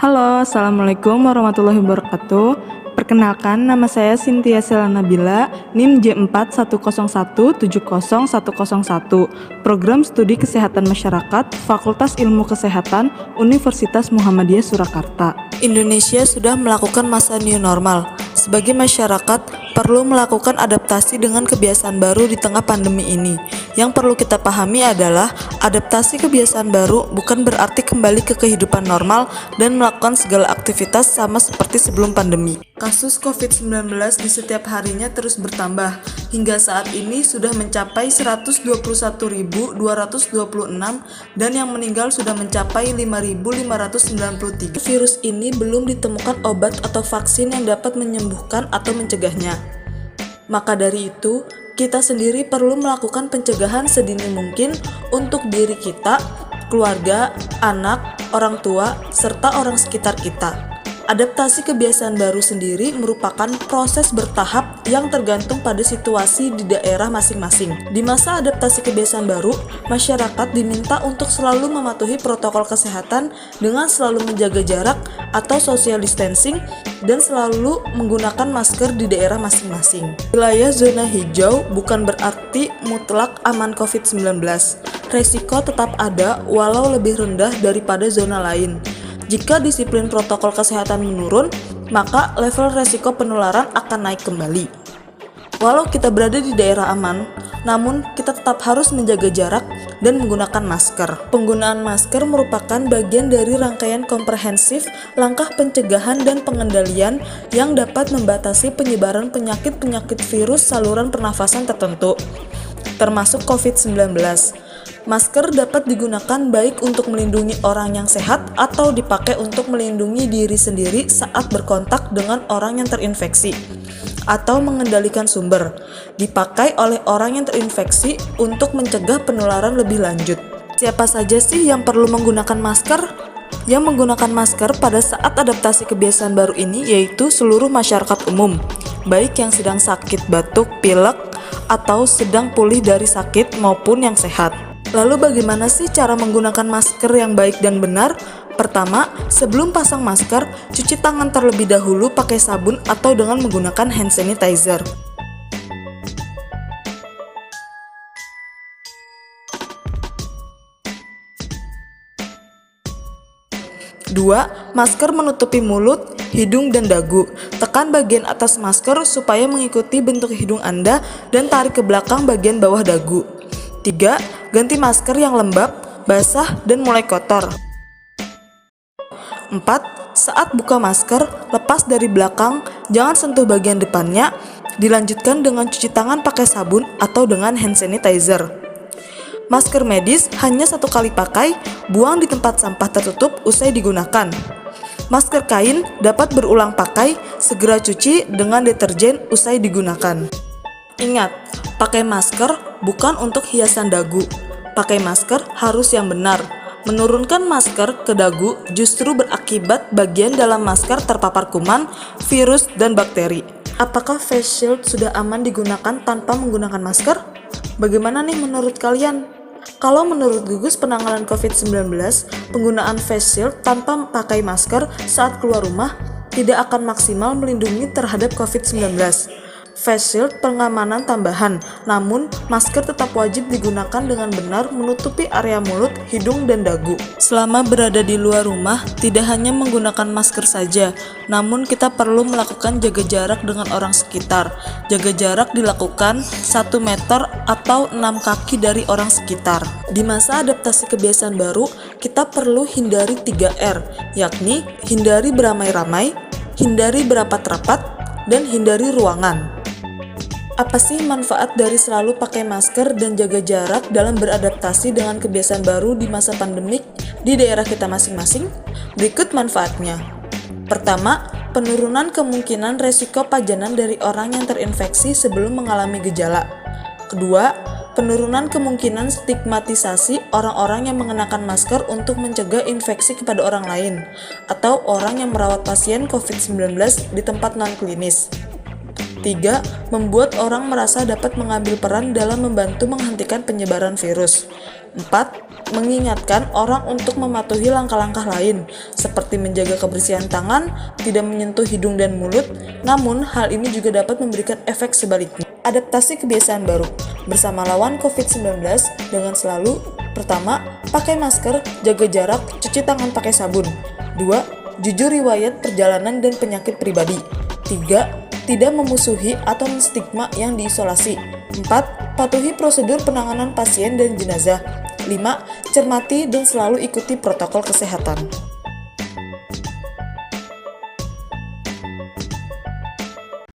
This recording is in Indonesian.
Halo, Assalamualaikum warahmatullahi wabarakatuh. Perkenalkan, nama saya Cynthia Selanabila, NIM J41170101, Program Studi Kesehatan Masyarakat, Fakultas Ilmu Kesehatan, Universitas Muhammadiyah Surakarta. Indonesia sudah melakukan masa new normal. Sebagai masyarakat, perlu melakukan adaptasi dengan kebiasaan baru di tengah pandemi ini. Yang perlu kita pahami adalah adaptasi kebiasaan baru bukan berarti kembali ke kehidupan normal dan melakukan segala aktivitas sama seperti sebelum pandemi. Kasus COVID-19 di setiap harinya terus bertambah. Hingga saat ini sudah mencapai 121.226 dan yang meninggal sudah mencapai 5.593. Virus ini belum ditemukan obat atau vaksin yang dapat menyembuhkan atau mencegahnya. Maka dari itu, kita sendiri perlu melakukan pencegahan sedini mungkin untuk diri kita, keluarga, anak, orang tua, serta orang sekitar kita. Adaptasi kebiasaan baru sendiri merupakan proses bertahap yang tergantung pada situasi di daerah masing-masing. Di masa adaptasi kebiasaan baru, masyarakat diminta untuk selalu mematuhi protokol kesehatan dengan selalu menjaga jarak atau social distancing dan selalu menggunakan masker di daerah masing-masing. Wilayah zona hijau bukan berarti mutlak aman COVID-19. Resiko tetap ada walau lebih rendah daripada zona lain. Jika disiplin protokol kesehatan menurun, maka level resiko penularan akan naik kembali. Walau kita berada di daerah aman, namun kita tetap harus menjaga jarak dan menggunakan masker. Penggunaan masker merupakan bagian dari rangkaian komprehensif langkah pencegahan dan pengendalian yang dapat membatasi penyebaran penyakit-penyakit virus saluran pernafasan tertentu, termasuk COVID-19. Masker dapat digunakan baik untuk melindungi orang yang sehat atau dipakai untuk melindungi diri sendiri saat berkontak dengan orang yang terinfeksi atau mengendalikan sumber. Dipakai oleh orang yang terinfeksi untuk mencegah penularan lebih lanjut. Siapa saja sih yang perlu menggunakan masker? Yang menggunakan masker pada saat adaptasi kebiasaan baru ini yaitu seluruh masyarakat umum, baik yang sedang sakit batuk, pilek, atau sedang pulih dari sakit maupun yang sehat. Lalu bagaimana sih cara menggunakan masker yang baik dan benar? Pertama, sebelum pasang masker, cuci tangan terlebih dahulu pakai sabun atau dengan menggunakan hand sanitizer. Dua, masker menutupi mulut, hidung, dan dagu. Tekan bagian atas masker supaya mengikuti bentuk hidung Anda dan tarik ke belakang bagian bawah dagu. 3. Ganti masker yang lembab, basah, dan mulai kotor. 4. Saat buka masker, lepas dari belakang, jangan sentuh bagian depannya, dilanjutkan dengan cuci tangan pakai sabun atau dengan hand sanitizer. Masker medis hanya 1 kali pakai, buang di tempat sampah tertutup usai digunakan. Masker kain dapat berulang pakai, segera cuci dengan deterjen usai digunakan. Ingat, pakai masker bukan untuk hiasan dagu. Pakai masker harus yang benar. Menurunkan masker ke dagu justru berakibat bagian dalam masker terpapar kuman, virus, dan bakteri. Apakah face shield sudah aman digunakan tanpa menggunakan masker? Bagaimana nih menurut kalian? Kalau menurut gugus penanganan COVID-19, penggunaan face shield tanpa pakai masker saat keluar rumah tidak akan maksimal melindungi terhadap COVID-19. Face shield pengamanan tambahan, namun masker tetap wajib digunakan dengan benar menutupi area mulut, hidung, dan dagu. Selama berada di luar rumah, tidak hanya menggunakan masker saja, namun kita perlu melakukan jaga jarak dengan orang sekitar. Jaga jarak dilakukan 1 meter atau 6 kaki dari orang sekitar. Di masa adaptasi kebiasaan baru, kita perlu hindari 3R, yakni hindari beramai-ramai, hindari berapat-rapat, dan hindari ruangan. Apa sih manfaat dari selalu pakai masker dan jaga jarak dalam beradaptasi dengan kebiasaan baru di masa pandemik di daerah kita masing-masing? Berikut manfaatnya. Pertama, penurunan kemungkinan resiko pajanan dari orang yang terinfeksi sebelum mengalami gejala. Kedua, penurunan kemungkinan stigmatisasi orang-orang yang mengenakan masker untuk mencegah infeksi kepada orang lain atau orang yang merawat pasien COVID-19 di tempat non-klinis. 3. Membuat orang merasa dapat mengambil peran dalam membantu menghentikan penyebaran virus. 4. Mengingatkan orang untuk mematuhi langkah-langkah lain, seperti menjaga kebersihan tangan, tidak menyentuh hidung dan mulut, namun hal ini juga dapat memberikan efek sebaliknya. Adaptasi kebiasaan baru. Bersama lawan COVID-19 dengan selalu: pertama, pakai masker, jaga jarak, cuci tangan pakai sabun. 2. Jujur riwayat perjalanan dan penyakit pribadi. 3. Tidak memusuhi atau menstigma yang diisolasi. 4. Patuhi prosedur penanganan pasien dan jenazah. 5. Cermati dan selalu ikuti protokol kesehatan.